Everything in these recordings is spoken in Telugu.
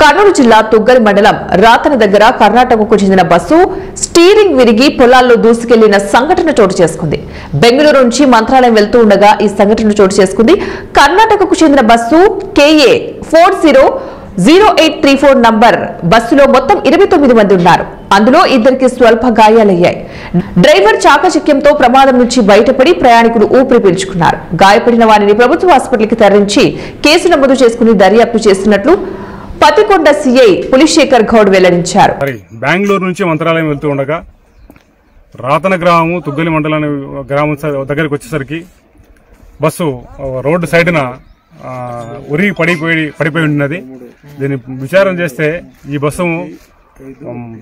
కర్నూలు జిల్లా తుగ్గలి మండలం రాతన దగ్గర కర్ణాటకకు చెందిన బస్సు స్టీరింగ్ విరిగి పొలాల్లో దూసుకెళ్లిన సంఘటన చోటు చేసుకుంది. బెంగళూరు నుంచి మంత్రాలయం వెళ్తూ ఉండగా ఈ సంఘటన చోటు చేసుకుంది. కర్ణాటకకు చెందిన బస్సు KA 400834 నంబర్ బస్సులో మొత్తం 29 మంది ఉన్నారు. అందులో ఇద్దరికి స్వల్ప గాయాలయ్యాయి. డ్రైవర్ చాకచక్యంతో ప్రమాదం నుంచి బయటపడి ప్రయాణికులు ఊపిరి పీల్చుకున్నారు. గాయపడిన వారిని ప్రభుత్వ హాస్పిటల్కి తరలించి కేసు నమోదు చేసుకుని దర్యాప్తు చేస్తున్నట్లు పతికొండ సిఐ పులిశేఖర్ గౌడ్ వెల్లడించారు. బెంగళూరు నుంచి మంత్రాలయం వెళ్తూ ఉండగా రాతన గ్రామం తుగ్గలి మండలం గ్రామం దగ్గరికి వచ్చేసరికి బస్సు రోడ్డు సైడ్న ఉరిగి పడిపోయి ఉన్నది. దీన్ని విచారం చేస్తే ఈ బస్సు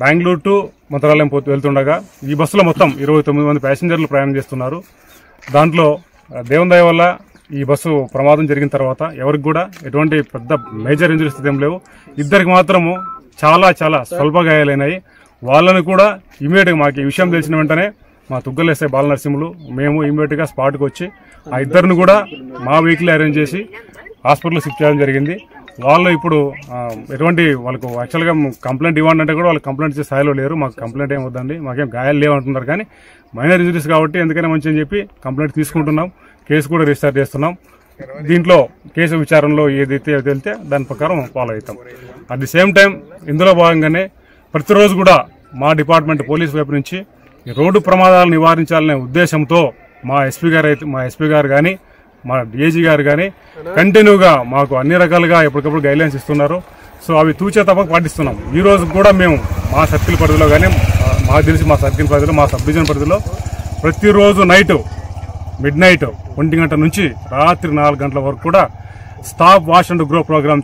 బెంగళూరు టు మంత్రాలయం వెళ్తుండగా ఈ బస్సులో మొత్తం 29 మంది ప్యాసింజర్లు ప్రయాణం చేస్తున్నారు. దాంట్లో దేవుని దయ వల్ల ఈ బస్సు ప్రమాదం జరిగిన తర్వాత ఎవరికి కూడా ఎటువంటి పెద్ద మేజర్ ఇంజరీస్ ఏం లేవు. ఇద్దరికి మాత్రము చాలా స్వల్ప గాయాలైనాయి. వాళ్ళని కూడా ఇమీడియట్ గా మాకు ఈ విషయం తెలిసిన వెంటనే మా తుగ్గల్ ఎస్ఐ బాలనరసింహులు మేము ఇమీడియట్ గా స్పాట్కి వచ్చి ఆ ఇద్దరిని కూడా మా వెహికల్ అరేంజ్ చేసి హాస్పిటల్ షిఫ్ట్ చేయడం జరిగింది. వాళ్ళు ఇప్పుడు ఎటువంటి వాళ్ళకు యాక్చువల్గా కంప్లైంట్ ఇవ్వండి అంటే కూడా వాళ్ళు కంప్లైంట్ ఇచ్చే స్థాయిలో లేరు. మాకు కంప్లైంట్ ఏం వద్దండి, మాకేం గాయాలు లేవంటున్నారు. కానీ మైనర్ ఇంజరీస్ కాబట్టి ఎందుకైనా మంచి అని చెప్పి కంప్లైంట్ తీసుకుంటున్నాం. కేసు కూడా రిజిస్టర్ చేస్తున్నాం. దీంట్లో కేసు విచారణలో ఏదైతే వెళ్తే దాని ప్రకారం ఫాలో అవుతాం. అట్ ది సేమ్ టైం ఇందులో భాగంగానే ప్రతిరోజు కూడా మా డిపార్ట్మెంట్ పోలీస్ వైపు నుంచి ఈ రోడ్డు ప్రమాదాలు నివారించాలనే ఉద్దేశంతో మా ఎస్పీ గారు కానీ మా DIG గారు కానీ కంటిన్యూగా మాకు అన్ని రకాలుగా ఎప్పటికప్పుడు గైడ్లైన్స్ ఇస్తున్నారు. సో అవి తూచే తప్పక పాటిస్తున్నాం. ఈ రోజు కూడా మేము మా సర్కిల్ పరిధిలో కానీ మాకు తెలిసి మా సర్కిల్ పరిధిలో మా సబ్ డివిజన్ పరిధిలో ప్రతిరోజు మిడ్ నైట్ 1 గంట నుంచి రాత్రి 4 గంటల వరకు కూడా stop wash and grow programme